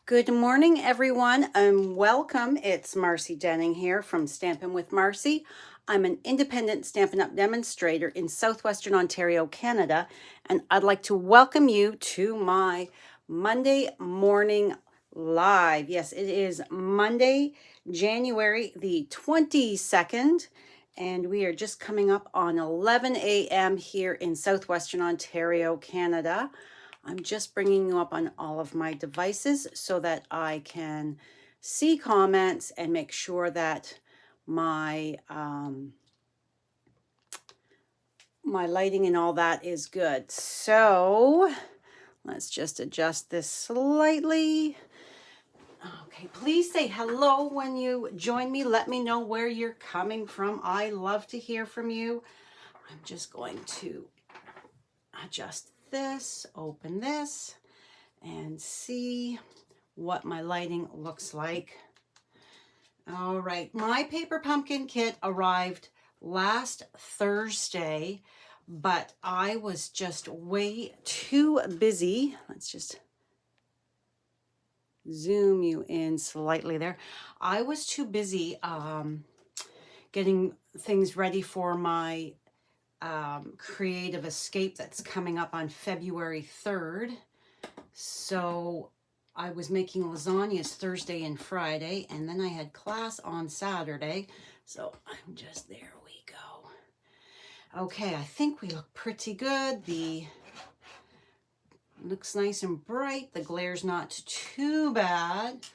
Good morning, everyone, and welcome. It's Marcy Denning here from Stampin' with Marcy. I'm an independent Stampin' Up! Demonstrator in Southwestern Ontario, Canada, and I'd like to welcome you to my Monday morning live. Yes, it is Monday, January the 22nd, and we are just coming up on 11 a.m. here in Southwestern Ontario, Canada. I'm just bringing you up on all of my devices so that I can see comments and make sure that my my lighting and all that is good. So let's just adjust this slightly. Okay, please say hello when you join me. Let me know where you're coming from. I love to hear from you. I'm just going to adjust this, open this, and see what my lighting looks like. All right, my paper pumpkin kit arrived last Thursday, but I was just way too busy. Let's just zoom you in slightly there. I was too busy getting things ready for my creative escape that's coming up on February 3rd. So I was making lasagnas Thursday and Friday, and then I had class on Saturday. So I'm just, there we go. Okay, I think we look pretty good. The looks nice and bright. The glare's not too bad. Let's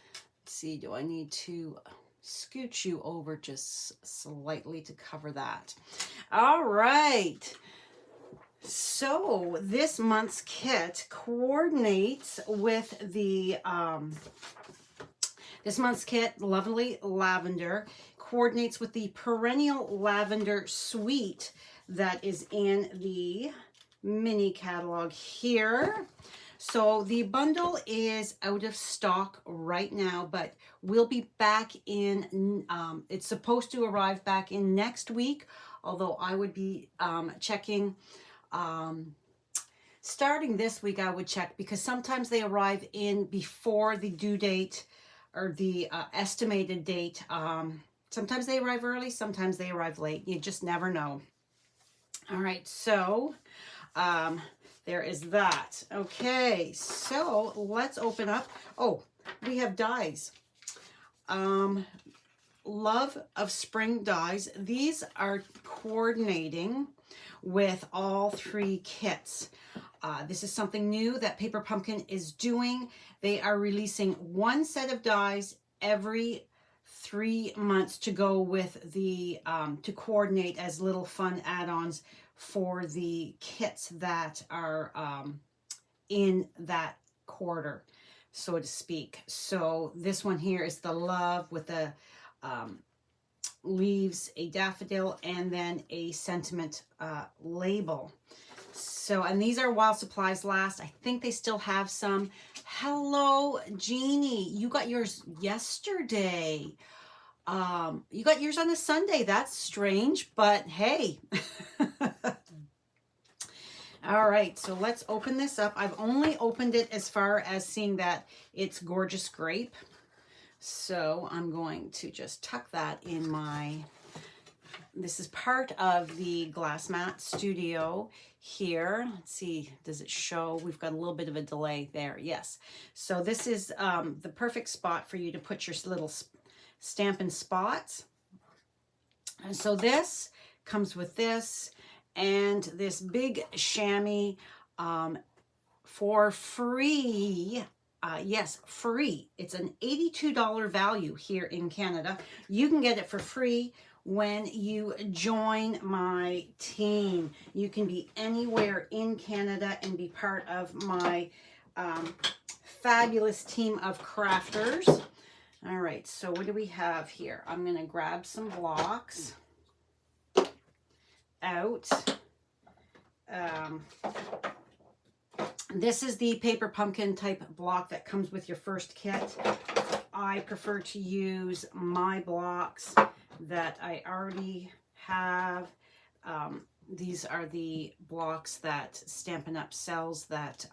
see, do I need to scooch you over just slightly to cover that? All right. So this month's kit coordinates with the, this month's kit, Lovely Lavender, coordinates with the Perennial Lavender Suite that is in the mini catalog here. So the bundle is out of stock right now, but we'll be back in, it's supposed to arrive back in next week, although I would be checking starting this week. I would check because sometimes they arrive in before the due date or the estimated date. Sometimes they arrive early, sometimes they arrive late. You just never know. All right, so there is that. Okay, so let's open up. Oh, we have dies. Love of Spring dies. These are coordinating with all three kits. This is something new that Paper Pumpkin is doing. They are releasing one set of dies every 3 months to go with the, to coordinate as little fun add-ons for the kits that are in that quarter, so to speak. So this one here is the Love with the leaves, a daffodil, and then a sentiment label. So, and these are while supplies last. I think they still have some. Hello, Jeannie. You got yours yesterday. You got yours on a Sunday. That's strange, but hey. All right, so let's open this up. I've only opened it as far as seeing that it's Gorgeous Grape. So I'm going to just tuck that in my, this is part of the Glass Mat Studio here. Let's see, does it show? We've got a little bit of a delay there. Yes. So this is the perfect spot for you to put your little Stampin' Spots. And so this comes with this and this big chamois for free. Yes, free. It's an $82 value here in Canada. You can get it for free when you join my team. You can be anywhere in Canada and be part of my fabulous team of crafters. All right, so what do we have here? I'm going to grab some blocks out. This is the Paper Pumpkin type block that comes with your first kit. I prefer to use my blocks that I already have. These are the blocks that Stampin' Up! Sells that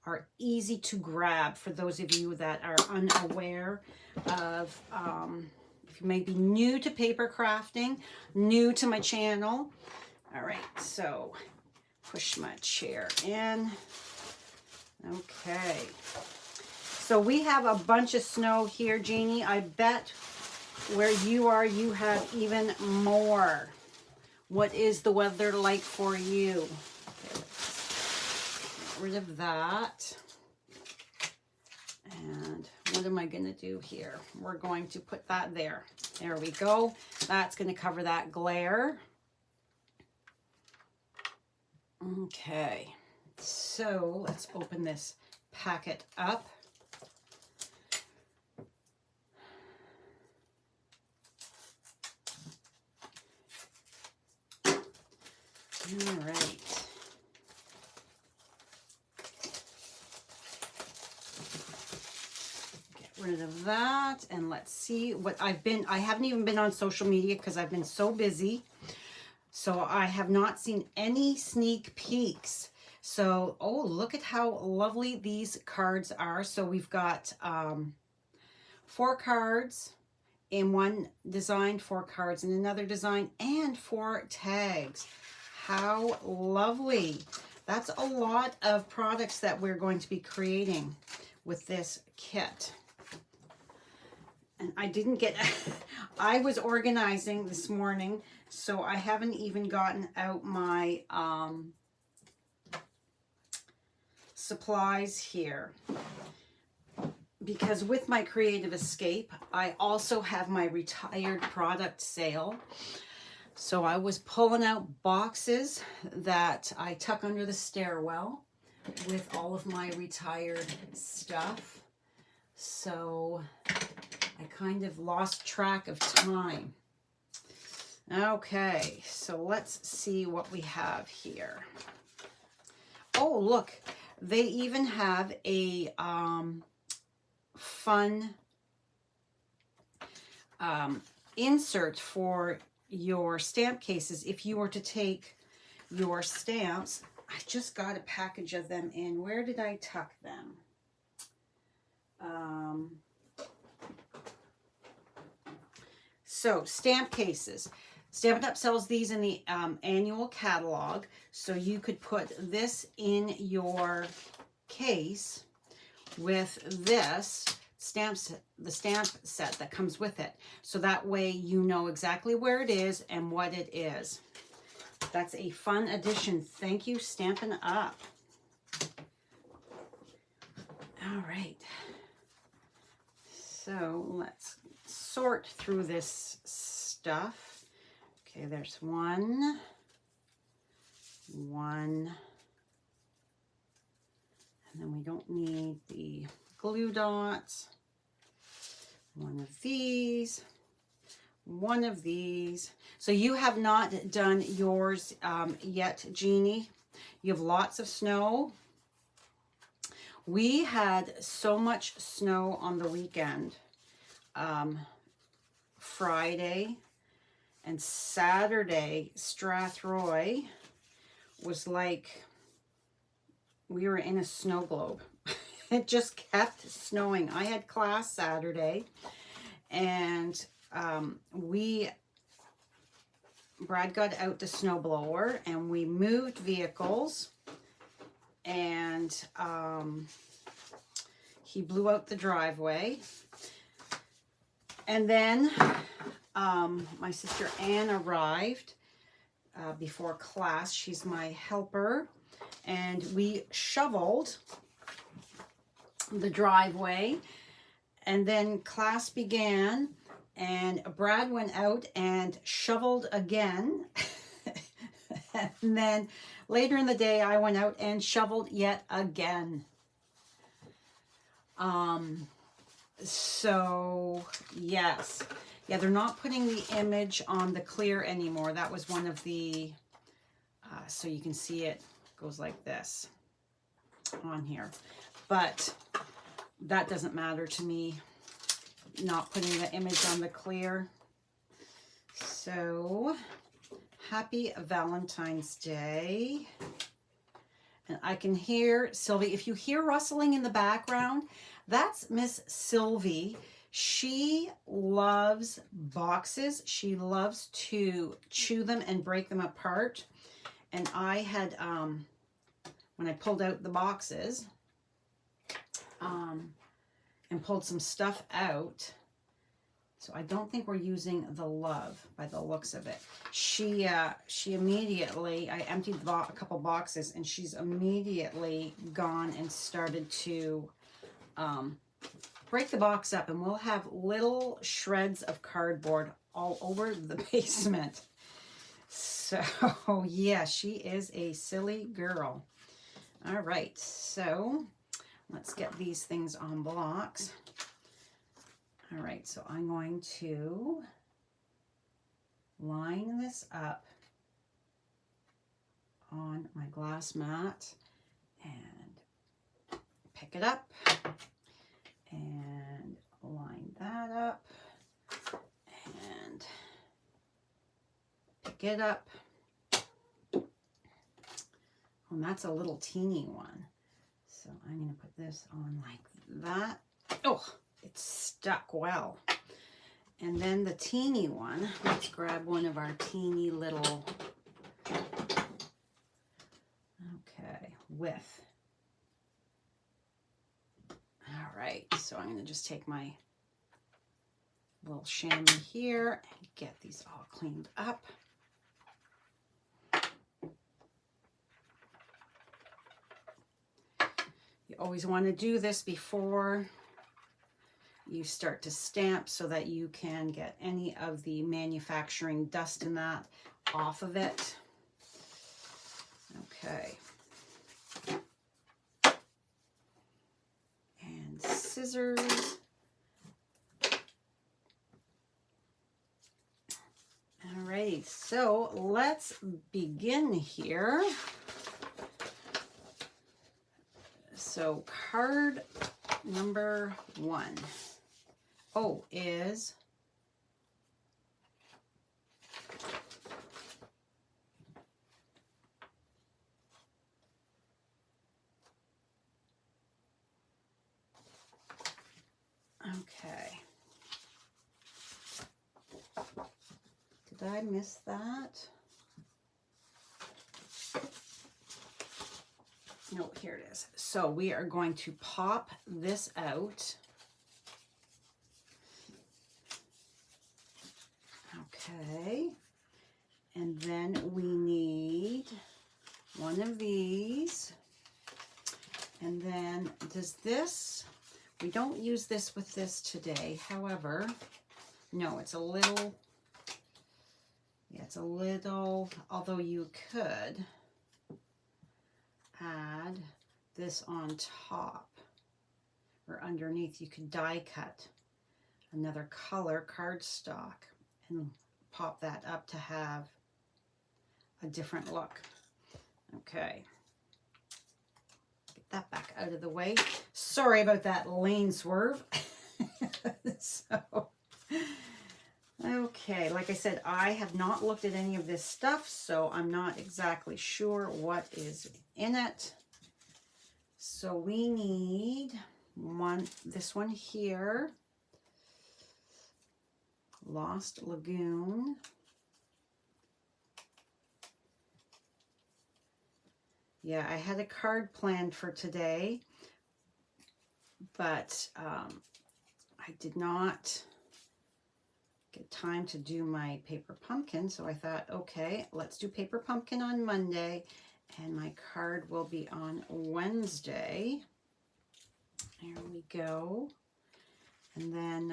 are easy to grab for those of you that are unaware of, if you may be new to paper crafting, new to my channel. All right, so push my chair in. Okay. So we have a bunch of snow here, Jeannie. I bet where you are, you have even more. What is the weather like for you? Okay, let's get rid of that. And what am I going to do here? We're going to put that there. There we go. That's going to cover that glare. Okay, so let's open this packet up. All right. Get rid of that, and let's see what I haven't even been on social media because I've been so busy. So I have not seen any sneak peeks. So, oh, look at how lovely these cards are. So we've got 4 cards in one design, 4 cards in another design, and 4 tags. How lovely. That's a lot of products that we're going to be creating with this kit. And I didn't get, I was organizing this morning, so I haven't even gotten out my supplies here. Because with my Creative Escape, I also have my retired product sale. So I was pulling out boxes that I tuck under the stairwell with all of my retired stuff. So I kind of lost track of time. Okay, so let's see what we have here. Oh, look, they even have a fun insert for your stamp cases. If you were to take your stamps, I just got a package of them in. Where did I tuck them? So stamp cases. Stampin' Up! Sells these in the annual catalog. So you could put this in your case with this the stamp set that comes with it. So that way you know exactly where it is and what it is. That's a fun addition. Thank you, Stampin' Up! All right. So let's sort through this stuff. Okay, there's one. And then we don't need the glue dots. One of these. One of these. So you have not done yours yet, Jeannie. You have lots of snow. We had so much snow on the weekend. Friday and Saturday, Strathroy was like we were in a snow globe. It just kept snowing. I had class Saturday, and Brad got out the snowblower, and we moved vehicles, and he blew out the driveway. And then my sister Anne arrived before class. She's my helper, and we shoveled the driveway, and then class began, and Brad went out and shoveled again. And then later in the day I went out and shoveled yet again. So yes, yeah, they're not putting the image on the clear anymore. That was one of the so you can see it goes like this on here, but that doesn't matter to me, not putting the image on the clear. So happy Valentine's Day. And I can hear Sylvie. If you hear rustling in the background, that's Miss Sylvie. She loves boxes. She loves to chew them and break them apart. And I had, when I pulled out the boxes and pulled some stuff out, so I don't think we're using the Love by the looks of it. She immediately, I emptied a couple boxes, and she's immediately gone and started to break the box up, and we'll have little shreds of cardboard all over the basement. So yeah, she is a silly girl. All right, so let's get these things on blocks. All right, so I'm going to line this up on my glass mat and pick it up and line that up and pick it up. And that's a little teeny one. So I'm going to put this on like that. Oh, it's stuck well. And then the teeny one, let's grab one of our teeny little, okay, width. All right, so I'm going to just take my little chamois here and get these all cleaned up. You always want to do this before you start to stamp so that you can get any of the manufacturing dust and that off of it. Okay. And scissors. Alrighty, so let's begin here. So card number 1. Oh, is okay. Did I miss that? No, here it is. So we are going to pop this out. Okay. And then we need one of these. And then does this, we don't use this with this today. However, no, it's a little, yeah, it's a little, although you could add this on top or underneath. You could die cut another color cardstock and pop that up to have a different look. Okay, get that back out of the way. Sorry about that lane swerve. So okay, like I said, I have not looked at any of this stuff, so I'm not exactly sure what is in it. So we need this one here, Lost Lagoon. Yeah, I had a card planned for today, but I did not get time to do my paper pumpkin, so I thought, okay, let's do paper pumpkin on Monday, and my card will be on Wednesday. There we go. And then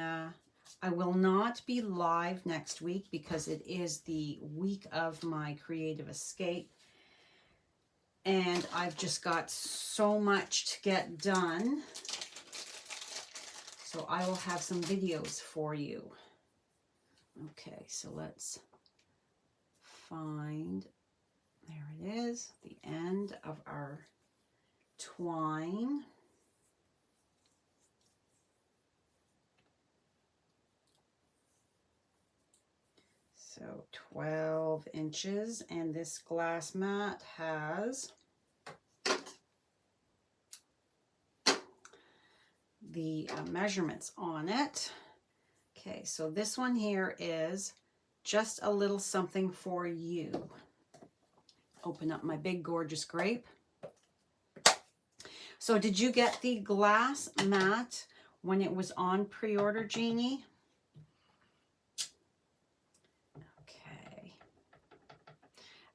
I will not be live next week because it is the week of my creative escape, and I've just got so much to get done, so I will have some videos for you. Okay, so let's find, there it is, the end of our twine. So 12 inches, and this glass mat has the measurements on it. Okay, so this one here is just a little something for you. Open up my big gorgeous grape. So did you get the glass mat when it was on pre-order, Jeannie? Okay.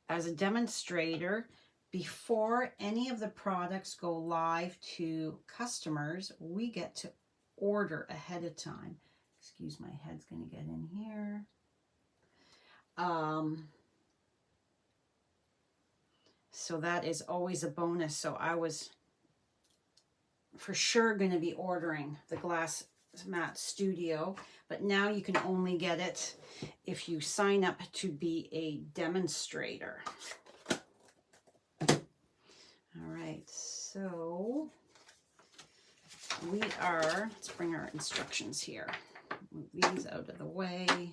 As a demonstrator, before any of the products go live to customers, we get to order ahead of time. Excuse, my head's going to get in here. So that is always a bonus. So I was for sure going to be ordering the Glass Mat Studio, but now you can only get it if you sign up to be a demonstrator. All right, so let's bring our instructions here. Move these out of the way.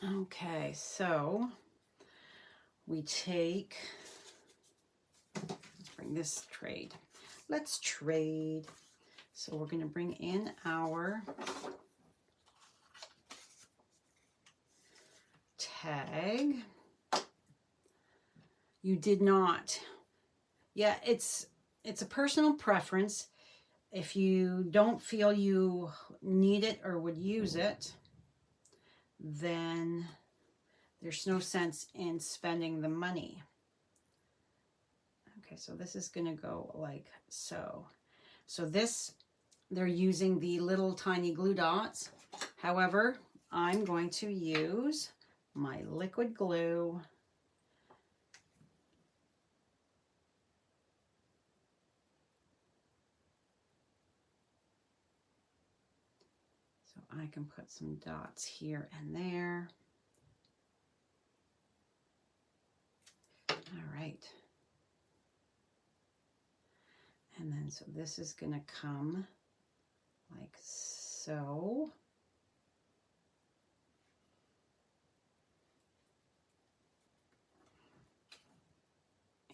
Okay, so we take, let's bring this trade. Let's trade. So we're going to bring in our tag. You did not. Yeah, it's a personal preference. If you don't feel you need it or would use it, then there's no sense in spending the money. Okay, so this is going to go like so. So this, they're using the little tiny glue dots. However, I'm going to use my liquid glue. So I can put some dots here and there. All right. And then so this is going to come like so.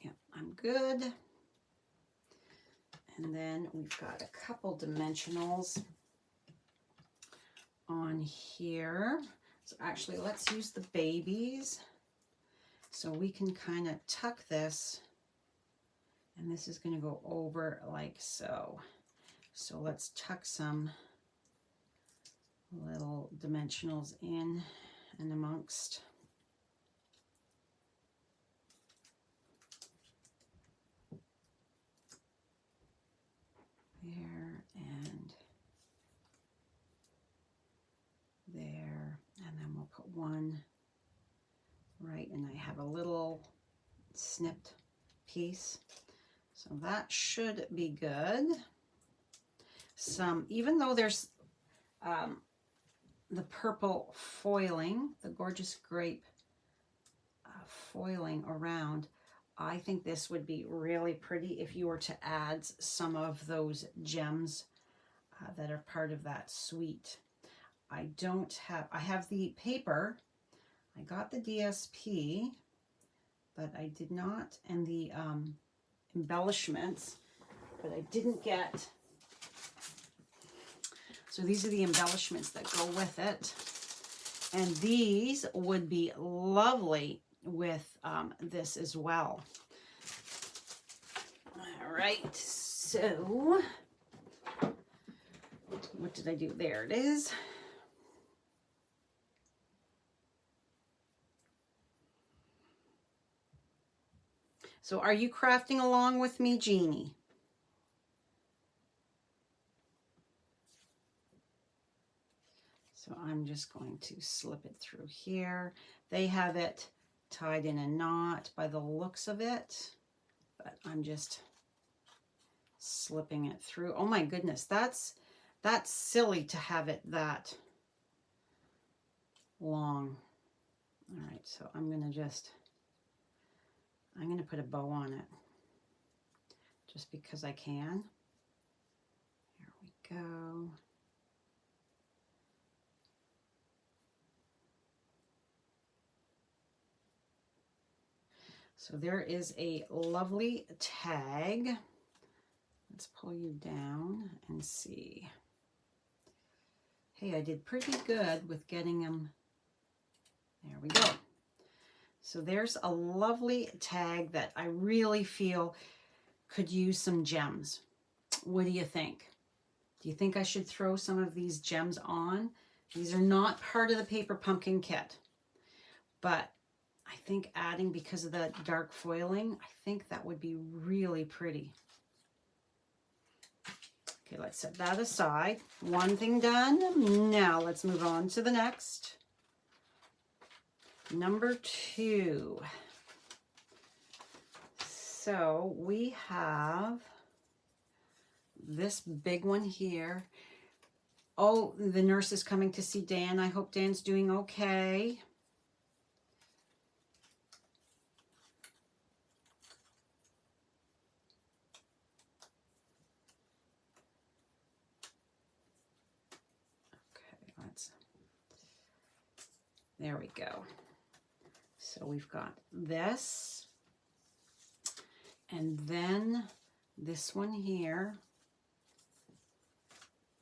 Yeah, I'm good. And then we've got a couple dimensionals on here. So actually, let's use the babies. So we can kind of tuck this, and this is going to go over like so. So let's tuck some little dimensionals in and amongst. There and there, and then we'll put one right, and I have a little snipped piece, so that should be good. Even though there's the purple foiling, the gorgeous grape foiling around, I think this would be really pretty if you were to add some of those gems that are part of that suite. I have the paper. I got the DSP, but I did not, and the embellishments, but I didn't get. So these are the embellishments that go with it. And these would be lovely with this as well. All right, so what did I do? There it is. So are you crafting along with me, Jeannie? So I'm just going to slip it through here. They have it tied in a knot by the looks of it, but I'm just slipping it through. Oh my goodness, that's silly to have it that long. All right, so I'm going to put a bow on it just because I can. Here we go. So there is a lovely tag. Let's pull you down and see. Hey, I did pretty good with getting them. There we go. So there's a lovely tag that I really feel could use some gems. What do you think? Do you think I should throw some of these gems on? These are not part of the paper pumpkin kit, but I think adding, because of the dark foiling, I think that would be really pretty. Okay, let's set that aside. One thing done. Now let's move on to the next. Number 2. So we have this big one here. Oh, the nurse is coming to see Dan. I hope Dan's doing okay. There we go. So we've got this, and then this one here.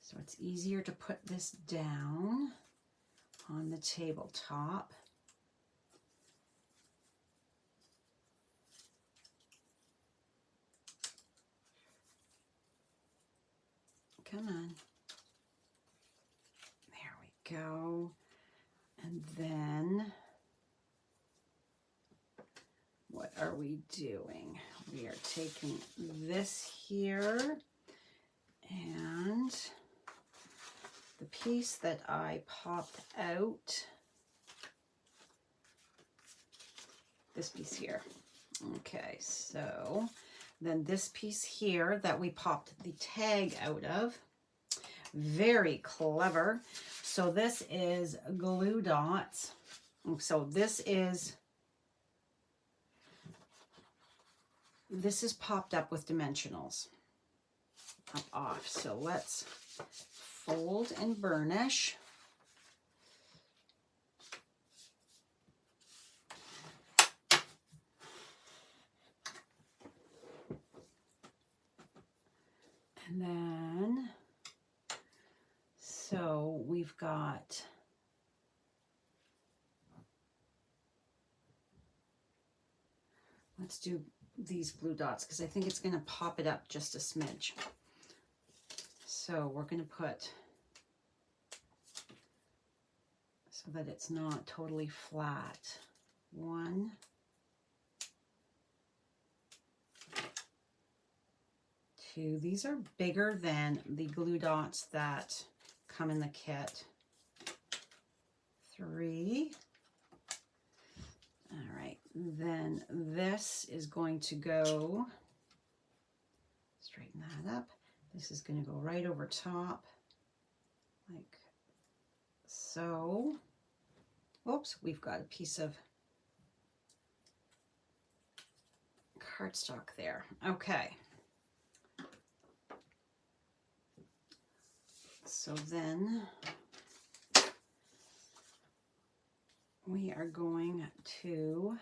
So it's easier to put this down on the tabletop. Come on. There we go. And then, what are we doing? We are taking this here, and the piece that I popped out, this piece here. Okay, so then this piece here that we popped the tag out of, very clever. So this is glue dots. So this is popped up with dimensionals up off. So let's fold and burnish. And then, so we've got, let's do these blue dots because I think it's going to pop it up just a smidge. So we're going to put, so that it's not totally flat. 1, 2. These are bigger than the glue dots that come in the kit. 3. All right, then this is going to go, straighten that up. This is going to go right over top, like so. Oops, we've got a piece of cardstock there. Okay. So then we are going to,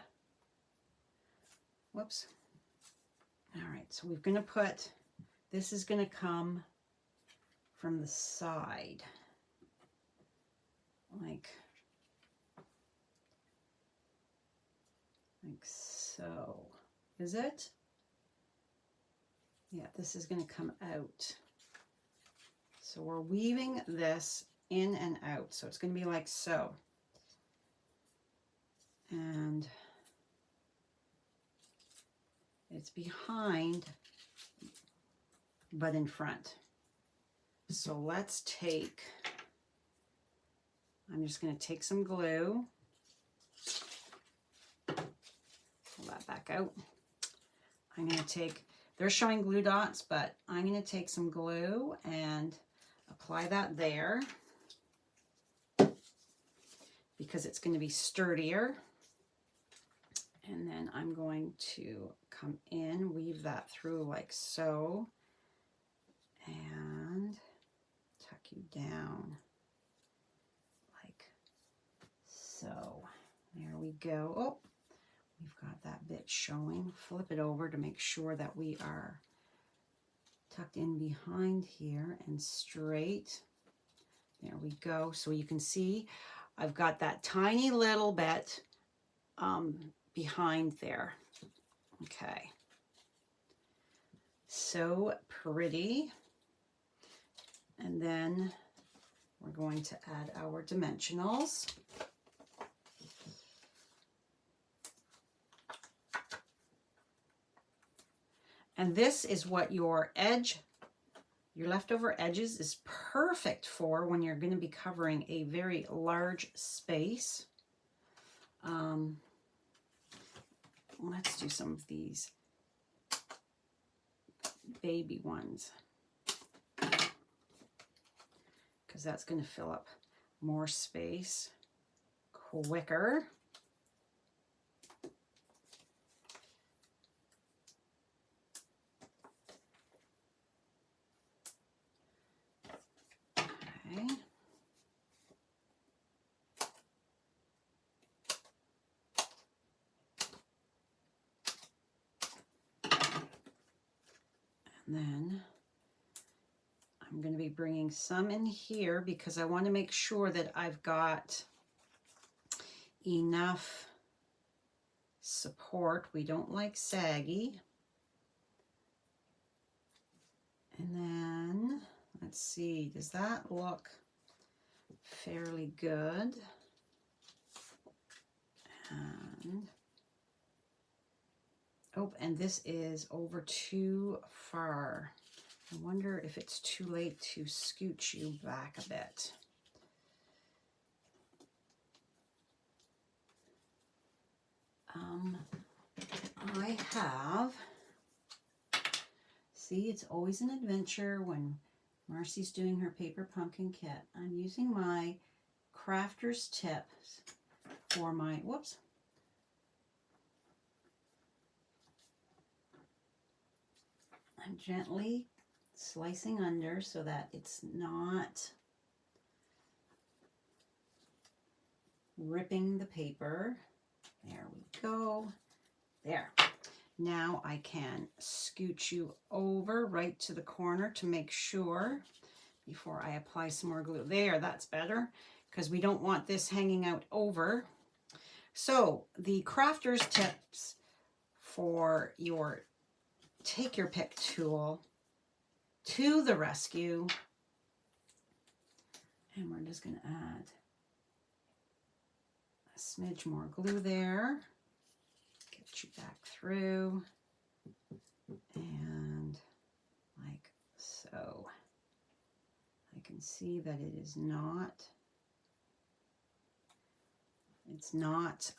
whoops. All right, so we're going to put, this is going to come from the side, like so. Is it? Yeah, this is going to come out. So we're weaving this in and out. So it's going to be like so. And it's behind, but in front. So let's take, I'm just going to take some glue. Pull that back out. I'm going to take, they're showing glue dots, but I'm going to take some glue and apply that there because it's going to be sturdier. And then I'm going to come in, weave that through like so, and tuck you down like so. There we go. Oh, we've got that bit showing. Flip it over to make sure that we are tucked in behind here and straight. There we go. So you can see I've got that tiny little bit behind there. Okay. So pretty. And then we're going to add our dimensionals. And this is what your leftover edges is perfect for when you're going to be covering a very large space. Let's do some of these baby ones, because that's going to fill up more space quicker. Okay. And then I'm going to be bringing some in here because I want to make sure that I've got enough support. We don't like saggy. And then let's see, does that look fairly good? And oh, and this is over too far. I wonder if it's too late to scooch you back a bit. I have, see, it's always an adventure when Marcy's doing her paper pumpkin kit. I'm using my crafter's tips for my, whoops. I'm gently slicing under so that it's not ripping the paper. There we go. There. Now I can scooch you over right to the corner to make sure before I apply some more glue. There, that's better, because we don't want this hanging out over. So the crafter's tips for your take your pick tool to the rescue. And we're just going to add a smidge more glue there. Get you back through. And like so. I can see that it is not, it's not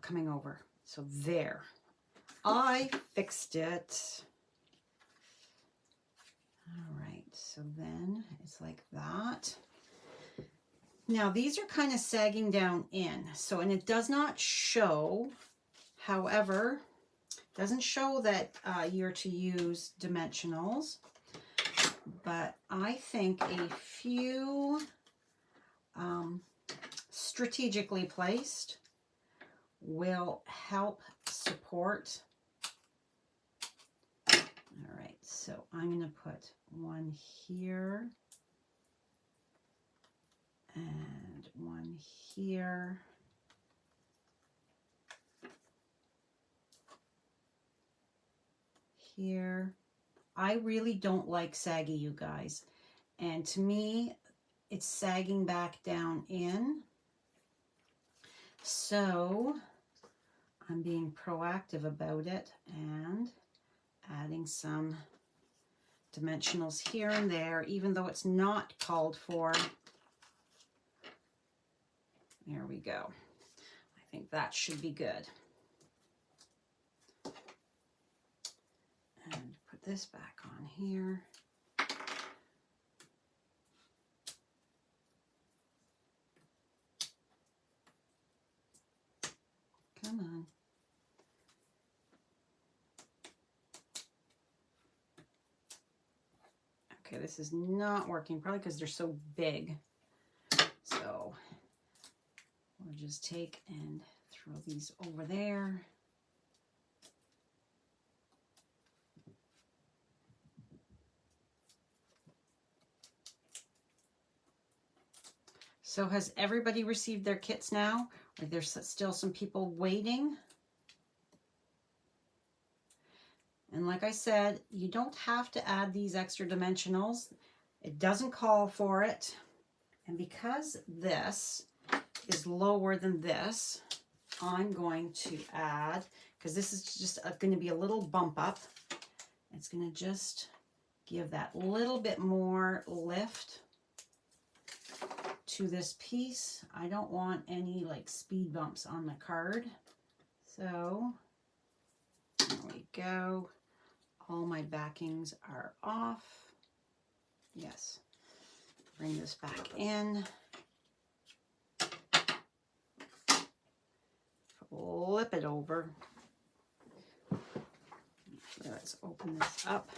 coming over. So there, I fixed it. All right, so then it's like that. Now these are kind of sagging down in, so, and it does not show, however, doesn't show that you're to use dimensionals, but I think a few strategically placed will help support. All right, so I'm going to put one here and one here. Here. I really don't like saggy, you guys. And to me, it's sagging back down in. So I'm being proactive about it and adding some dimensionals here and there, even though it's not called for. There we go. I think that should be good. And put this back on here. Come on. Okay, this is not working, probably because they're so big. So we'll just take and throw these over there. So has everybody received their kits now? Or there's still some people waiting? And like I said, you don't have to add these extra dimensionals. It doesn't call for it. And because this is lower than this, I'm going to add, because this is just going to be a little bump up. It's going to just give that little bit more lift to this piece. I don't want any like speed bumps on the card. So there we go. All my backings are off. Yes. Bring this back in. Flip it over. Let's open this up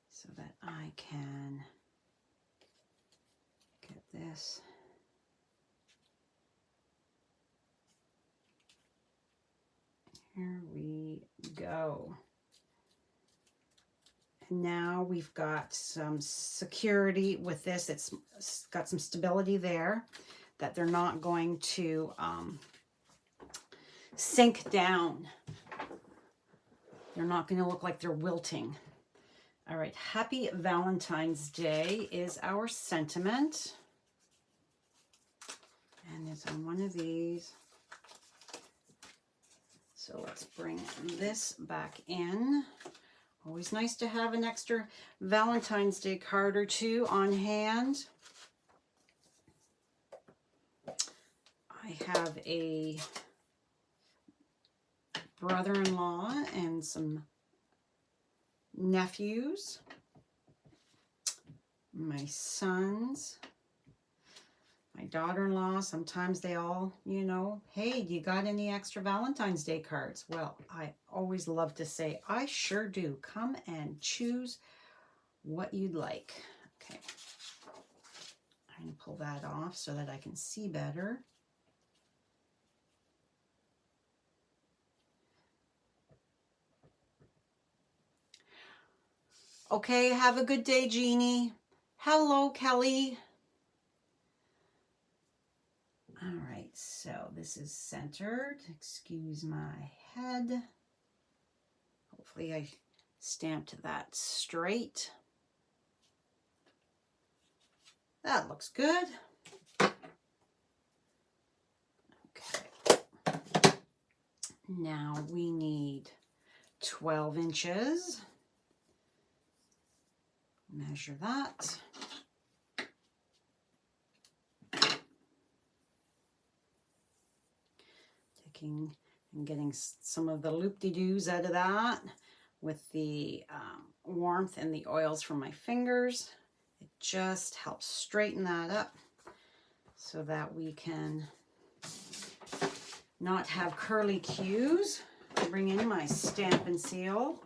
so that I can get this. Here we go. And now we've got some security with this. It's got some stability there that they're not going to sink down. They're not going to look like they're wilting. All right, Happy Valentine's Day is our sentiment. And it's on one of these. So let's bring this back in. Always nice to have an extra Valentine's Day card or two on hand. I have a brother-in-law and some nephews, my sons, my daughter-in-law. Sometimes they all, you know, hey, do you got any extra Valentine's Day cards? Well, I always love to say, I sure do. Come and choose what you'd like. Okay. I'm going to pull that off so that I can see better. Okay, have a good day, Jeannie. Hello, Kelly. All right, so this is centered. Excuse my head. Hopefully I stamped that straight. That looks good. Okay. Now we need 12 inches. Measure that. Taking and getting some of the loop-de-doos out of that with the warmth and the oils from my fingers. It just helps straighten that up so that we can not have curly cues. I'll bring in my stamp and seal.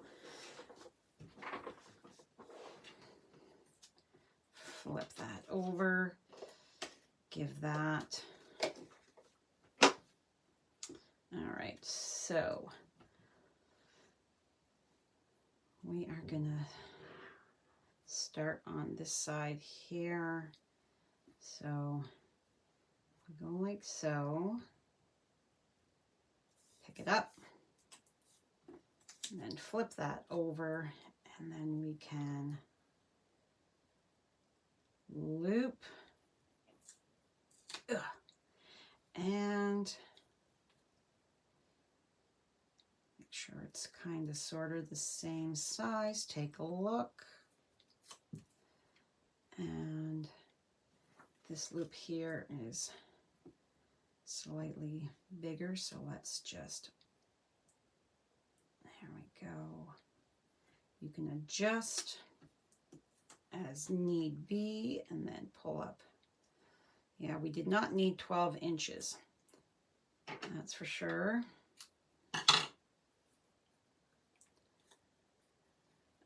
Flip that over, give that. All right, so we are gonna start on this side here. So we go like so, pick it up, and then flip that over, and then we can loop. Ugh. And make sure it's kind of sort of the same size. Take a look. And this loop here is slightly bigger, so let's just, there we go. You can adjust as need be and then pull up. Yeah, we did not need 12 inches. That's for sure.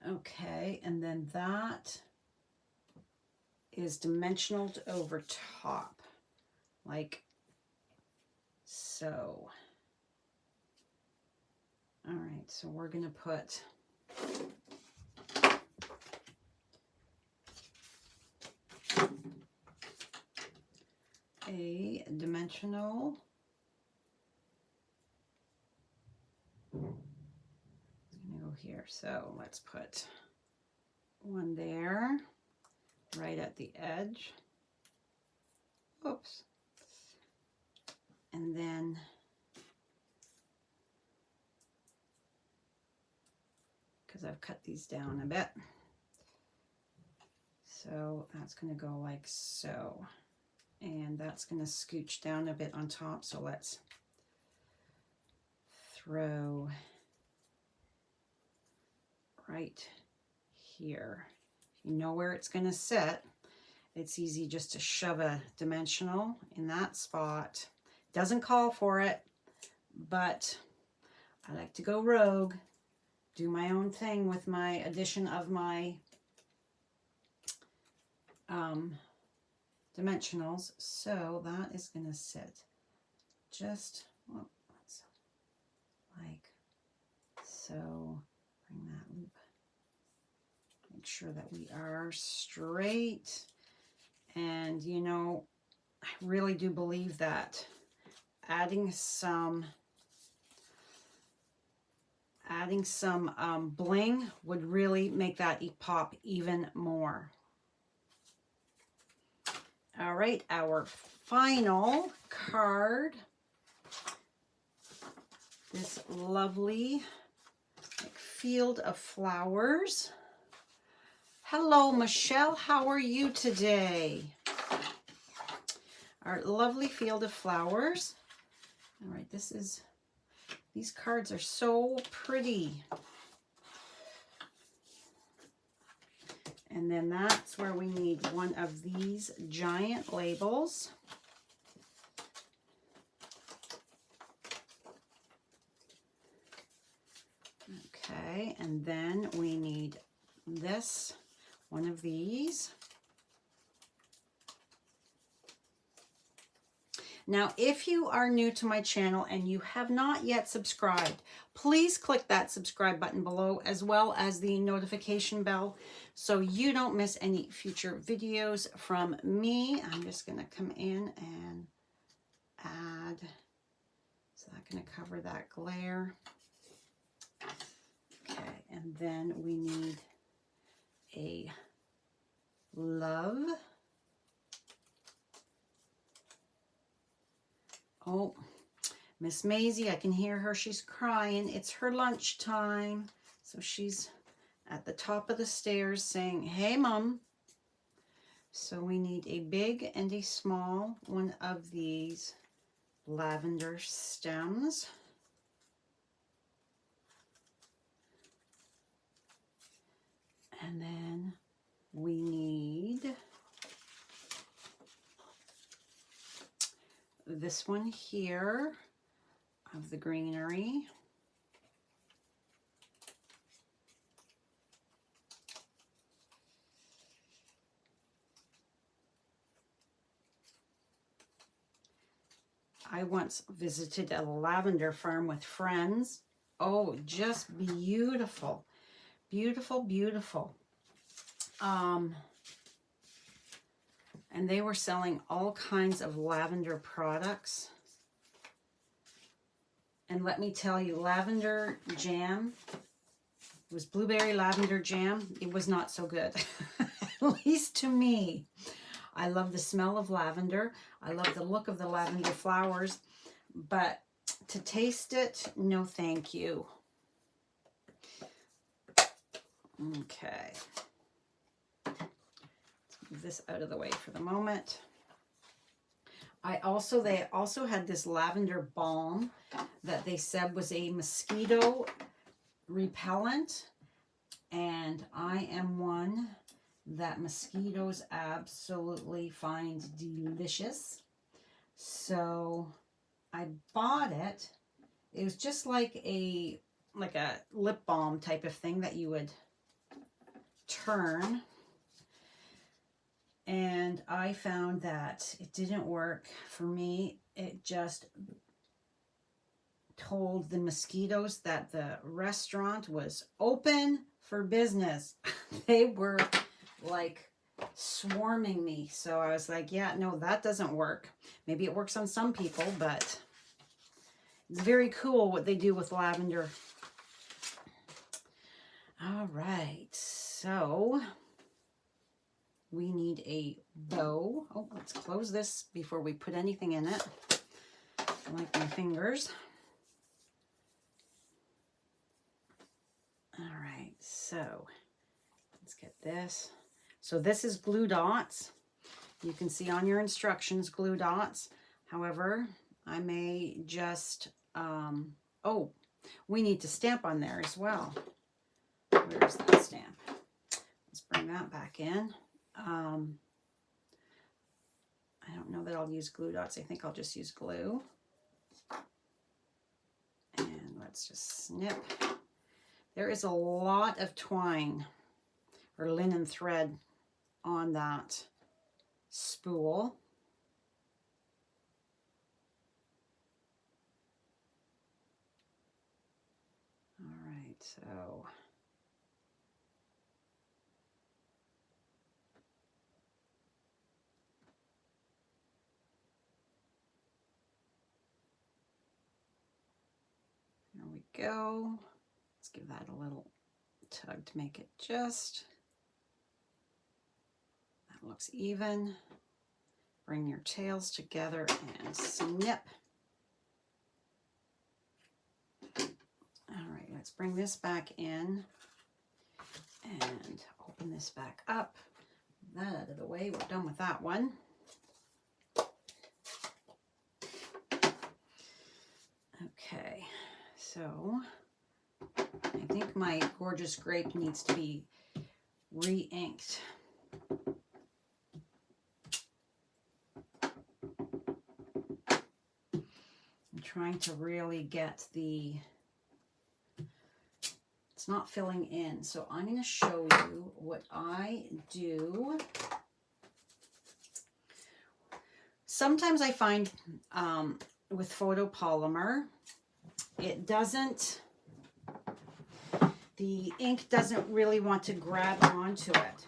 Okay, and then that is dimensional over top, like so. All right, so we're going to put dimensional. I'm gonna go here. So let's put one there, right at the edge. Oops. And then because I've cut these down a bit. So that's going to go like so. And that's going to scooch down a bit on top. So let's throw right here. You know where it's going to sit. It's easy just to shove a dimensional in that spot. Doesn't call for it, but I like to go rogue, do my own thing with my addition of my dimensionals. So that is going to sit just like so. Bring that loop. Make sure that we are straight. And you know, I really do believe that adding some bling would really make that pop even more. All right, our final card, this lovely field of flowers. Hello, Michelle. How are you today? Our lovely field of flowers. All right, these cards are so pretty. And then that's where we need one of these giant labels. Okay, and then we need this, one of these. Now, if you are new to my channel and you have not yet subscribed, please click that subscribe button below, as well as the notification bell, so you don't miss any future videos from me. I'm just going to come in and add, so that's going to cover that glare. Okay, and then we need a love. Oh, Miss Maisie, I can hear her. She's crying. It's her lunch time. So she's at the top of the stairs saying, hey, Mom. So we need a big and a small one of these lavender stems. And then we need this one here of the greenery. I once visited a lavender farm with friends. Oh, just beautiful. Beautiful, beautiful. And they were selling all kinds of lavender products. And let me tell you, lavender jam, it was blueberry lavender jam. It was not so good, at least to me. I love the smell of lavender. I love the look of the lavender flowers, but to taste it, no thank you. Okay. Move this out of the way for the moment. They also had this lavender balm that they said was a mosquito repellent, and I am one that mosquitoes absolutely find delicious. So I bought it. It was just like a lip balm type of thing that you would turn. And I found that it didn't work for me. It just told the mosquitoes that the restaurant was open for business. They were like swarming me. So I was like, yeah, no, that doesn't work. Maybe it works on some people, but it's very cool what they do with lavender. All right, so we need a bow. Oh, let's close this before we put anything in it. I like my fingers. All right, so let's get this. So this is glue dots. You can see on your instructions glue dots. However, I may just, oh, we need to stamp on there as well. Where's that stamp? Let's bring that back in. I don't know that I'll use glue dots. I think I'll just use glue. And let's just snip. There is a lot of twine or linen thread on that spool. All right, so there we go. Let's give that a little tug to make it just, that looks even. Bring your tails together and snip. All right, let's bring this back in and open this back up. That out of the way, we're done with that one. Okay, so I think my gorgeous grape needs to be re-inked. I'm trying to really get the, it's not filling in. So I'm going to show you what I do. Sometimes I find with photopolymer, it doesn't, the ink doesn't really want to grab onto it.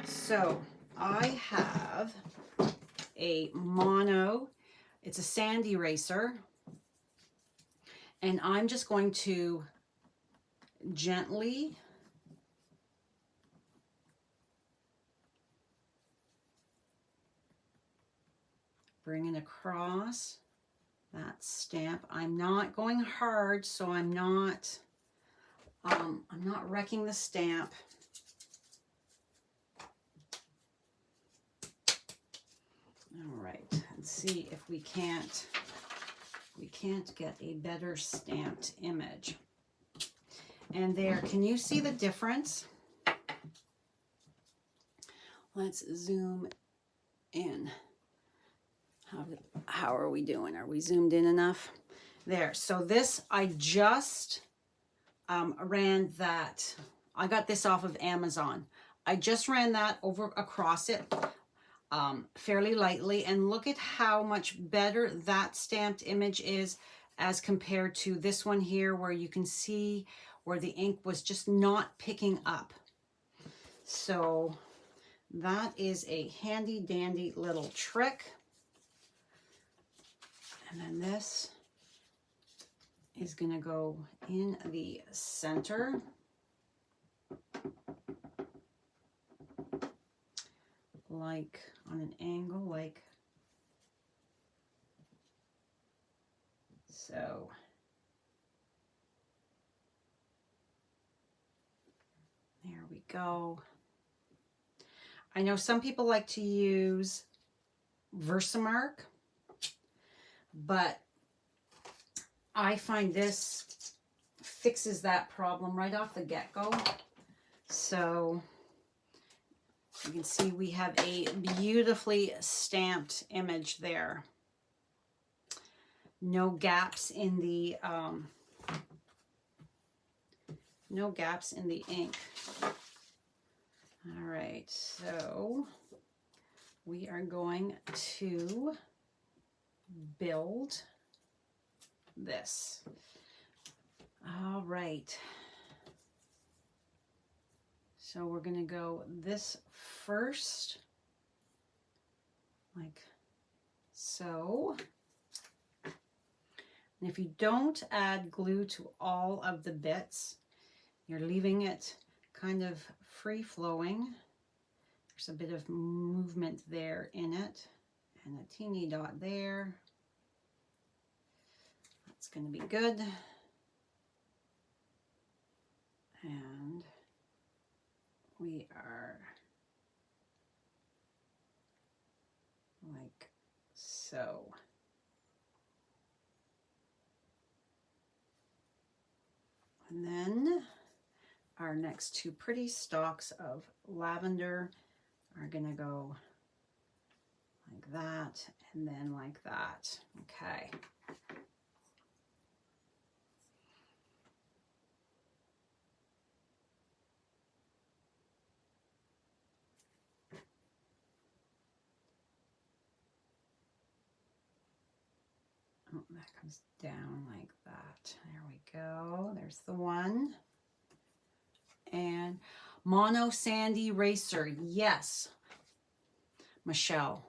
So I have a mono, it's a sand eraser, and I'm just going to gently bring it across that stamp. I'm not going hard, so I'm not wrecking the stamp. All right, let's see if we can't get a better stamped image. And there, can you see the difference? Let's zoom in. How are we doing? Are we zoomed in enough? There, so this, I just ran that, I got this off of Amazon. I just ran that over across it fairly lightly, and look at how much better that stamped image is as compared to this one here, where you can see where the ink was just not picking up. So that is a handy dandy little trick. And then this is going to go in the center. Like on an angle, like so. There we go. I know some people like to use Versamark, but I find this fixes that problem right off the get-go. So you can see we have a beautifully stamped image there. No gaps in the ink. All right, so we are going to build this. All right. So we're going to go this first, like so. And if you don't add glue to all of the bits, you're leaving it kind of free-flowing. There's a bit of movement there in it, and a teeny dot there. That's going to be good. And we are like so. And then our next two pretty stalks of lavender are going to go like that and then like that. Okay. Oh, that comes down like that. There we go. There's the one. And Mono Sandy Eraser. Yes, Michelle.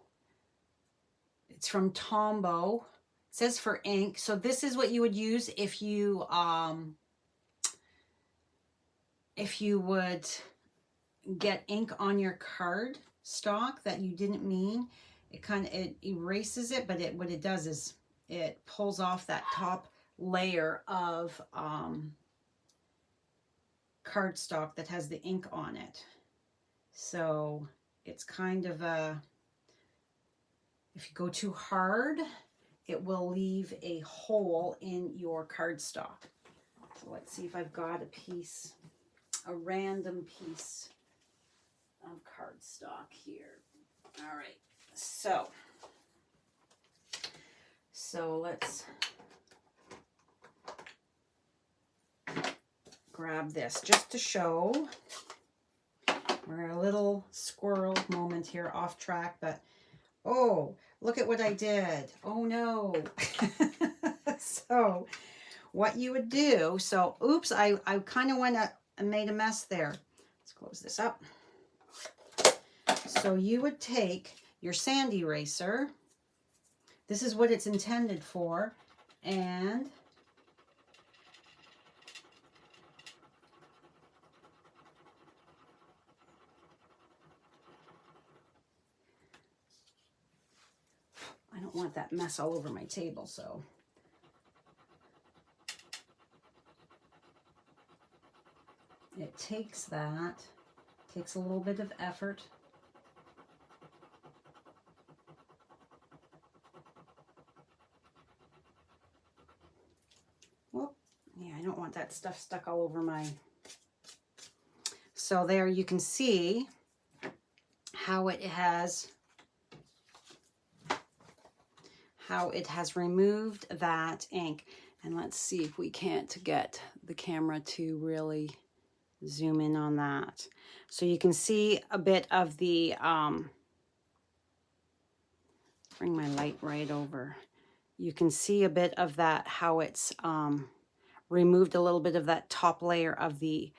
It's from Tombow. It says for ink. So this is what you would use if you would get ink on your card stock that you didn't mean. It erases it, but what it does is it pulls off that top layer of cardstock that has the ink on it. So it's kind of if you go too hard, it will leave a hole in your cardstock. So let's see if I've got a random piece of cardstock here. All right, so let's grab this just to show. We're a little squirrel moment here, off track, but oh, look at what I did. Oh no. So what you would do, so oops, I kind of went and made a mess there. Let's close this up. So you would take your sand eraser. This is what it's intended for, and I don't want that mess all over my table, so it takes a little bit of effort. Whoop. Yeah, I don't want that stuff stuck all over my... So there you can see how it has removed that ink. And let's see if we can't get the camera to really zoom in on that. So you can see a bit of the, bring my light right over. You can see a bit of that, how it's removed a little bit of that top layer of the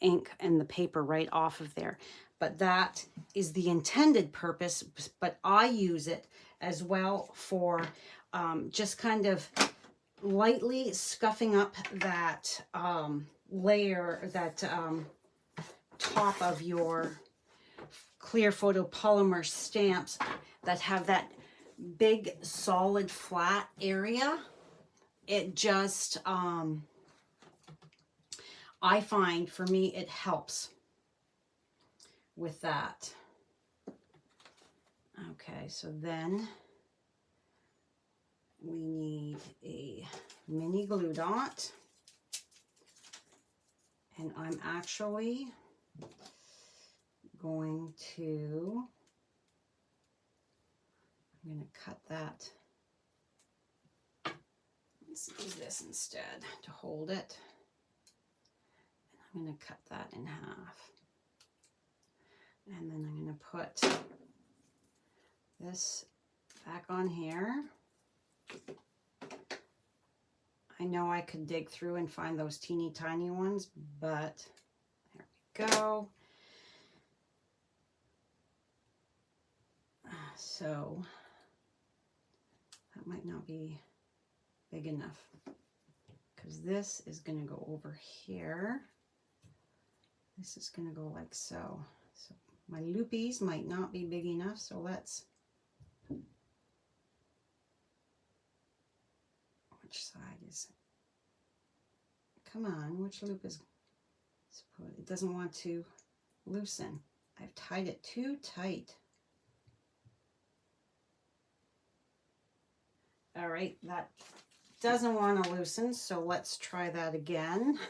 ink and the paper right off of there. But that is the intended purpose, but I use it as well for just kind of lightly scuffing up that layer, that top of your clear photopolymer stamps that have that big solid flat area. It just I find for me it helps with that. Okay, so then we need a mini glue dot, and I'm actually going to cut that. Let's use this instead to hold it. And I'm going to cut that in half. And then I'm going to put this back on here. I know I could dig through and find those teeny tiny ones, but there we go. So that might not be big enough, because this is going to go over here. This is going to go like so. So my loopies might not be big enough, so let's, which side is, come on, which loop is, it doesn't want to loosen. I've tied it too tight. All right, that doesn't want to loosen, so let's try that again.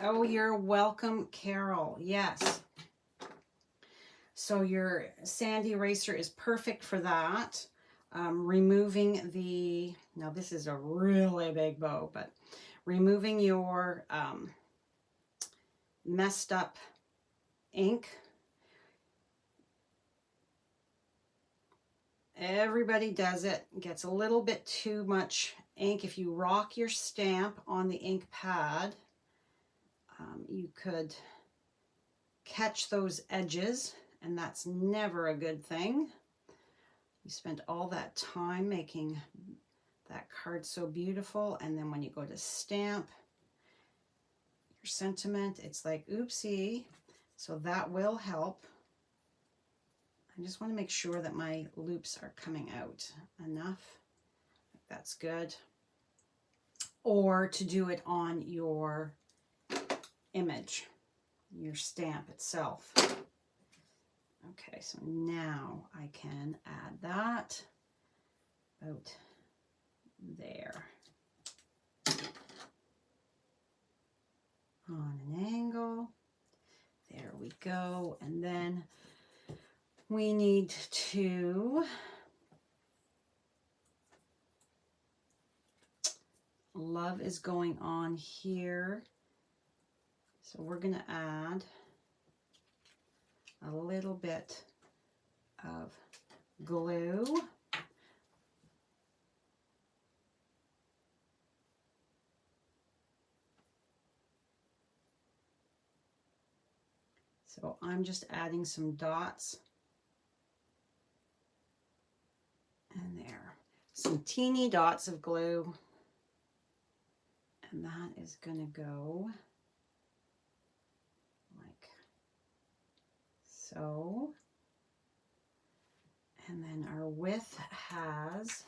Oh, you're welcome, Carol. Yes. So your sand eraser is perfect for that. Removing the, now this is a really big bow, but removing your messed up ink. Everybody does it. Gets a little bit too much ink. If you rock your stamp on the ink pad, you could catch those edges, and that's never a good thing. You spent all that time making that card so beautiful, and then when you go to stamp your sentiment, it's like, oopsie. So that will help. I just want to make sure that my loops are coming out enough. That's good. Or to do it on your image, your stamp itself. Okay, so now I can add that about there. On an angle. There we go. And then we need to love is going on here. So we're going to add a little bit of glue. So I'm just adding some dots. And there. Some teeny dots of glue. And that is going to go like so. And then our width has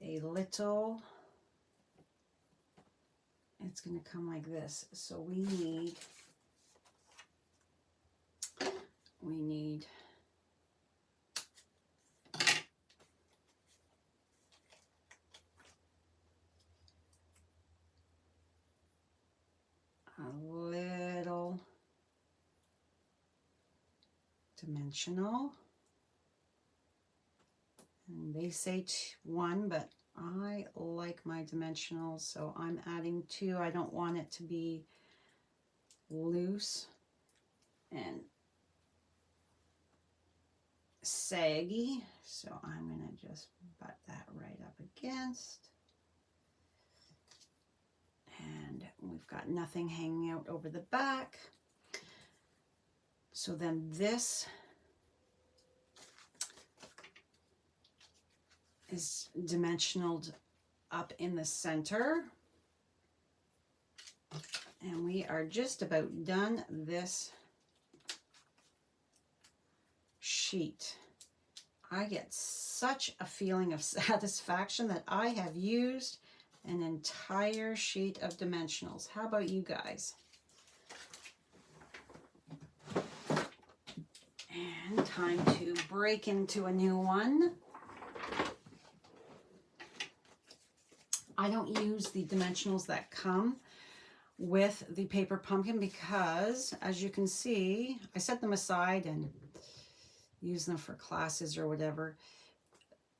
a little, it's going to come like this. So we need a little dimensional. And they say 1, but I like my dimensionals, so I'm adding 2. I don't want it to be loose and saggy, so I'm going to just butt that right up against. And we've got nothing hanging out over the back. So then this is dimensionaled up in the center. And we are just about done this sheet. I get such a feeling of satisfaction that I have used an entire sheet of dimensionals. How about you guys? And time to break into a new one. I don't use the dimensionals that come with the paper pumpkin because, as you can see, I set them aside and use them for classes or whatever.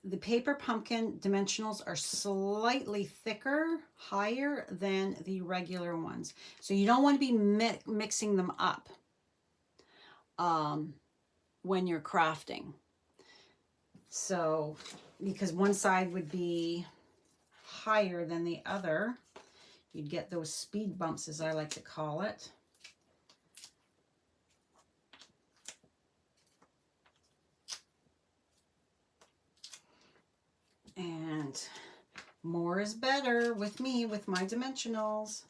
The paper pumpkin dimensionals are slightly thicker, higher than the regular ones. So you don't want to be mixing them up when you're crafting. So, because one side would be higher than the other, you'd get those speed bumps, as I like to call it. And more is better with me, with my dimensionals.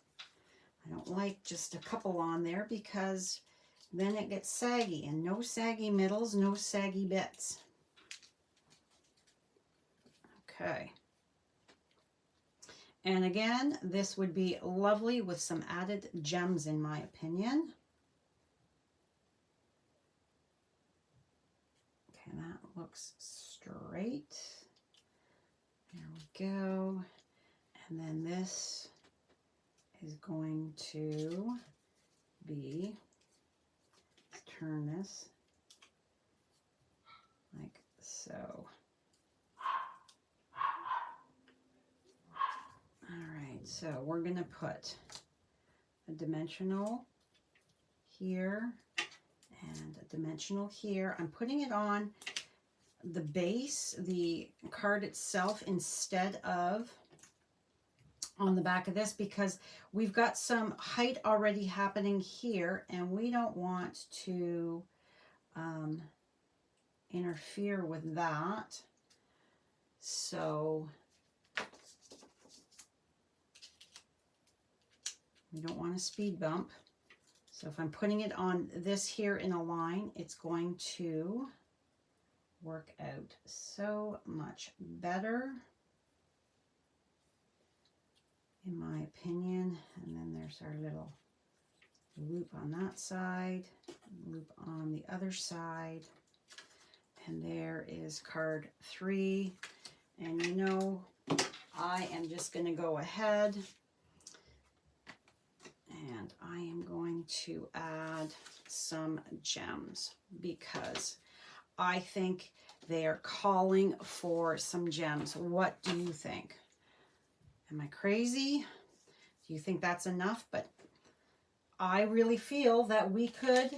I don't like just a couple on there because then it gets saggy, and no saggy middles, no saggy bits. Okay. And again, this would be lovely with some added gems, in my opinion. Okay, that looks straight. There we go. And then this is going to be, let's turn this like so. All right, so we're going to put a dimensional here and a dimensional here. I'm putting it on the base, the card itself, instead of on the back of this, because we've got some height already happening here and we don't want to interfere with that. So we don't want a speed bump. So if I'm putting it on this here in a line, it's going to work out so much better, in my opinion. And then there's our little loop on that side, loop on the other side. And there is card 3. And you know, I am just going to go ahead and I am going to add some gems because I think they are calling for some gems. What do you think? Am I crazy? Do you think that's enough? But I really feel that we could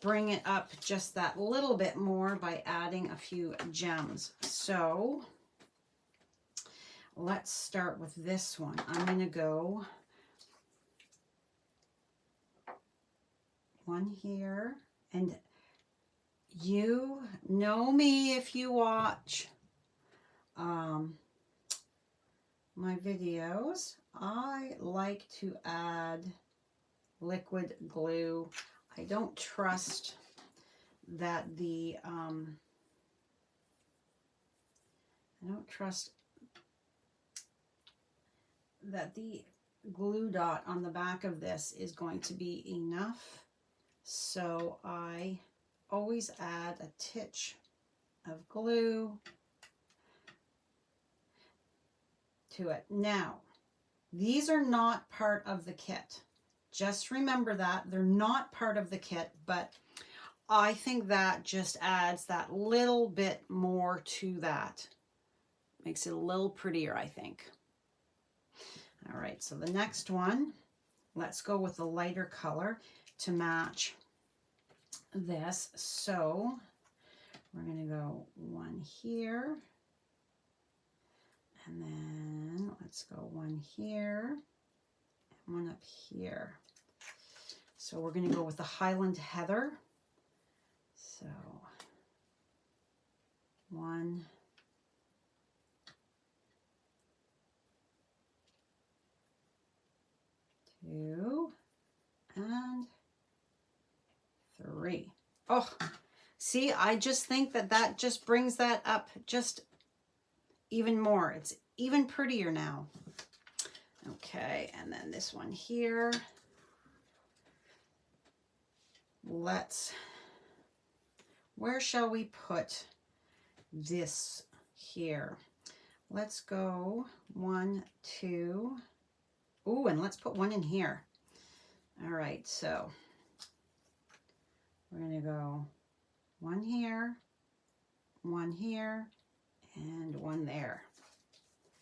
bring it up just that little bit more by adding a few gems. So let's start with this one. I'm going to go one here, and you know me if you watch my videos. I like to add liquid glue. I don't trust that the glue dot on the back of this is going to be enough. So I always add a titch of glue to it. Now, these are not part of the kit. Just remember that. They're not part of the kit, but I think that just adds that little bit more to that. Makes it a little prettier, I think. All right, so the next one, let's go with the lighter color to match this. So we're going to go one here, and then let's go one here and one up here. So we're going to go with the Highland Heather. So 1, 2, and 3. Oh, see, I just think that that just brings that up just even more. It's even prettier now. Okay, and then this one here. Where shall we put this here? Let's go 1, 2. Ooh, and let's put one in here. All right, so we're going to go one here, and one there.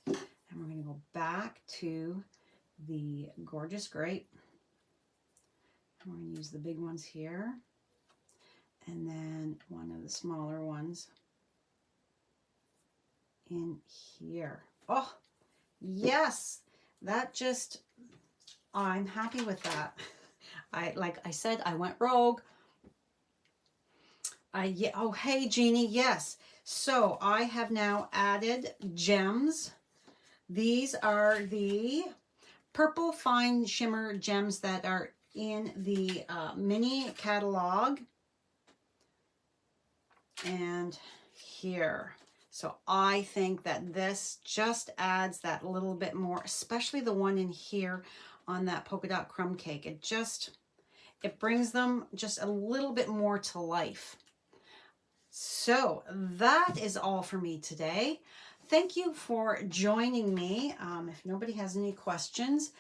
And we're going to go back to the Gorgeous Grape. We're going to use the big ones here, and then one of the smaller ones in here. Oh, yes, that just, I'm happy with that. Like I said, I went rogue. Yeah, oh, hey, Jeannie, yes. So I have now added gems. These are the purple fine shimmer gems that are in the mini catalog. And here. So I think that this just adds that little bit more, especially the one in here on that polka dot crumb cake. It brings them just a little bit more to life. So that is all for me today. Thank you for joining me. If nobody has any questions,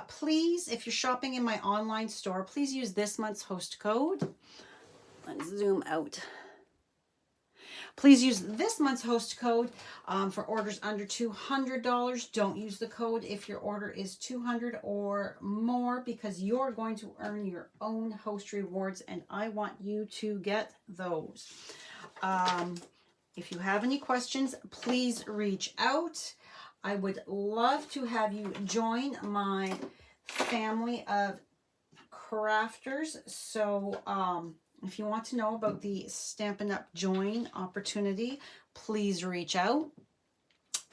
please, if you're shopping in my online store, please use this month's host code. Let's zoom out. Please use this month's host code for orders under $200. Don't use the code if your order is $200 or more, because you're going to earn your own host rewards, and I want you to get those. If you have any questions, please reach out. I would love to have you join my family of crafters. So if you want to know about the Stampin' Up! Join opportunity, please reach out.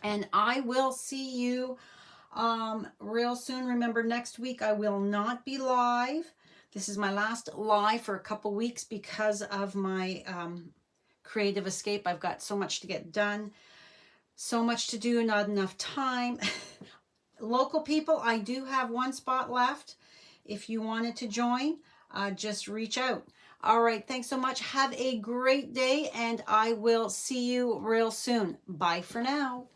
And I will see you real soon. Remember, next week I will not be live. This is my last live for a couple weeks because of my creative escape. I've got so much to get done, so much to do, not enough time. Local people, I do have one spot left. If you wanted to join, just reach out. All right, thanks so much. Have a great day, and I will see you real soon. Bye for now.